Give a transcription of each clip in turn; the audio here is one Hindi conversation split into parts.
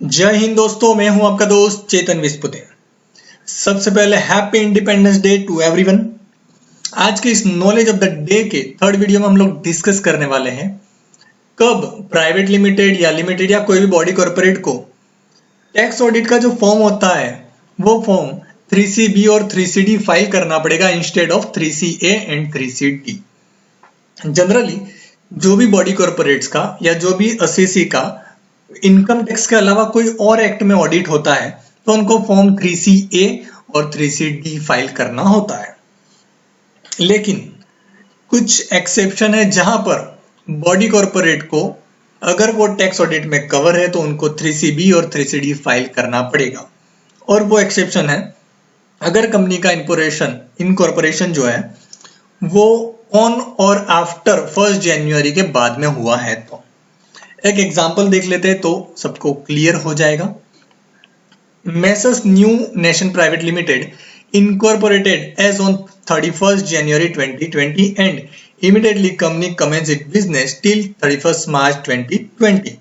जय हिंद दोस्तों, मैं हूं आपका दोस्त चेतन विस्पुते। सबसे पहले happy independence day to everyone. आज के इस नॉलेज ऑफ द डे के थर्ड वीडियो में हम लोग डिस्कस करने वाले हैं कब प्राइवेट लिमिटेड या लिमिटेड या कोई भी बॉडी कॉर्पोरेट को टैक्स ऑडिट का जो फॉर्म होता है वो फॉर्म 3CB और 3CD फाइल करना पड़ेगा instead of 3CA and 3CD। Generally जो भी बॉडी कॉर्पोरेट्स का या जो भी असेसी का इनकम टैक्स के अलावा कोई और एक्ट में ऑडिट होता है तो उनको फॉर्म 3CA और 3CD फाइल करना होता है। लेकिन कुछ एक्सेप्शन है जहां पर बॉडी कॉर्पोरेट को अगर वो टैक्स ऑडिट में कवर है तो उनको 3CB और 3CD फाइल करना पड़ेगा। और वो एक्सेप्शन है अगर कंपनी का इनकॉर्पोरेशन जो है वो ऑन और आफ्टर 1 जनवरी के बाद में हुआ है। तो एक एग्जांपल देख लेते हैं तो सबको क्लियर हो जाएगा। Messrs new nation private limited incorporated as on 31st January 2020 and immediately company commenced its business till 31st March 2020।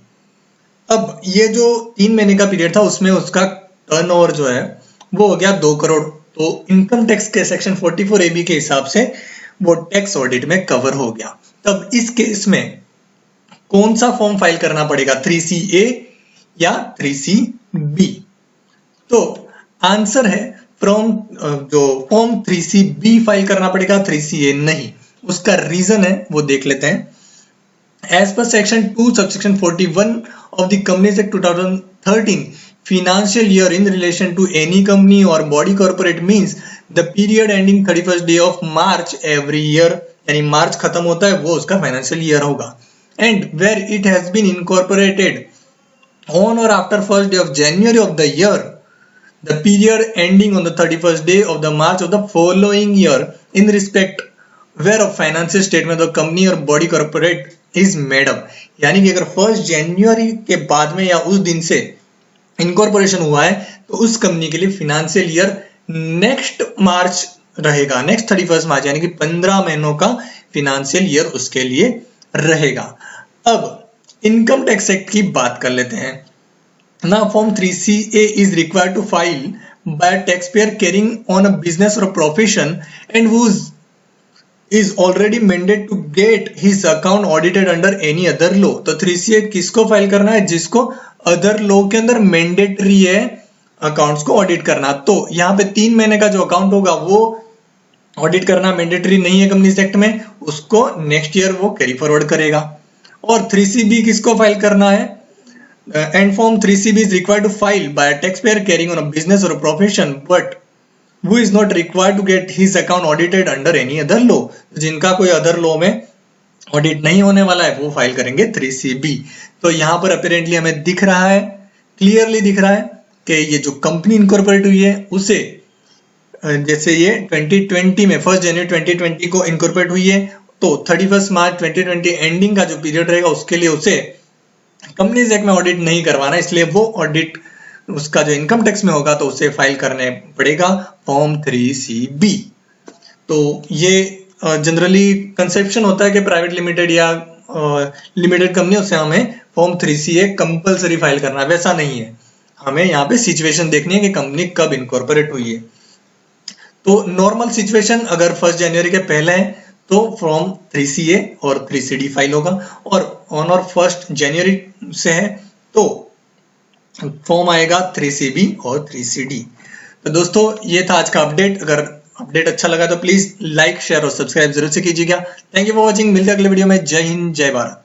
अब ये जो 3 महीने का पीरियड था उसमें उसका टर्नओवर जो है वो हो गया 2 करोड़। तो इनकम टैक्स के सेक्शन 44AB के हिसाब से वो टैक्स ऑडिट में कवर हो गया। तब इस केस में कौन सा फॉर्म फाइल करना पड़ेगा, 3CA या 3CB? तो आंसर है जो फॉर्म 3CB फाइल करना पड़ेगा, 3CA नहीं। उसका रीजन है वो देख लेते हैं। As per section 2 subsection 41 of the companies act 2013 financial year in relation to any company or body corporate means the period ending 31st day of March every year, यानी मार्च खत्म होता है वो उसका फाइनेंशियल ईयर होगा। And where it has been incorporated on or after 1st day of January of the year, the period ending on the 31st day of the March of the following year in respect whereof financial statement of the company or body corporate is made up। यानी कि अगर 1 जनवरी के बाद में या उस दिन से इनकॉर्पोरेशन हुआ है तो उस कंपनी के लिए फिनेंशियल ईयर नेक्स्ट मार्च रहेगा, नेक्स्ट 31 मार्च, यानी कि 15 महीनों का फिनेंशियल ईयर उसके लिए रहेगा। अब इनकम टैक्स एक्ट की बात कर लेते हैं ना। Form 3CA is required to file by tax payer carrying on a business और profession and whose is already mandate to get his account audited under any other law. तो 3CA किसको फाइल करना है? जिसको अदर लॉ के अंदर मैंडेटरी है अकाउंट्स को ऑडिट करना। तो यहाँ पे 3 महीने का जो अकाउंट होगा वो ऑडिट करना मैंडेटरी नहीं है कंपनीज एक्ट में, उसको नेक्स्ट ईयर वो कैरी फॉरवर्ड करेगा। और 3CB किसको फाइल करना है? And form 3CB is required to file by tax payer carrying on a business और profession but who is not required to get his account audited under any other law। जिनका कोई अदर लॉ में ऑडिट नहीं होने वाला है वो फाइल करेंगे 3CB। तो यहाँ पर अपेरेंटली हमें दिख रहा है, क्लियरली दिख रहा है कि ये जो कंपनी इनकॉर्पोरेट हुई है उसे जैसे ये 2020 में 1 जनवरी 2020 को इनकॉर्पोरेट हुई है तो 31 मार्च 2020 एंडिंग का जो पीरियड रहेगा उसके लिए उसे कंपनीज एक्ट में ऑडिट नहीं करवाना, इसलिए वो ऑडिट उसका जो इनकम टैक्स में होगा तो उसे फाइल करने पड़ेगा फॉर्म 3CB। तो ये जनरली कंसेप्शन होता है कि प्राइवेट लिमिटेड या लिमिटेड कंपनी से हमें फॉर्म 3CA कंपलसरी फाइल करना है, वैसा नहीं है। हमें यहाँ पे सिचुएशन देखनी है कि कंपनी कब इनकॉर्पोरेट हुई है। तो नॉर्मल सिचुएशन अगर 1 जनवरी के पहले है तो फॉर्म 3CA और 3CD फाइल होगा, और ऑन और 1 जनवरी से है तो फॉर्म आएगा 3CB और 3CD। तो दोस्तों ये था आज का अपडेट। अगर अपडेट अच्छा लगा तो प्लीज लाइक शेयर और सब्सक्राइब जरूर से कीजिएगा। Thank you for watching. मिलते हैं अगले वीडियो में। जय हिंद, जय भारत।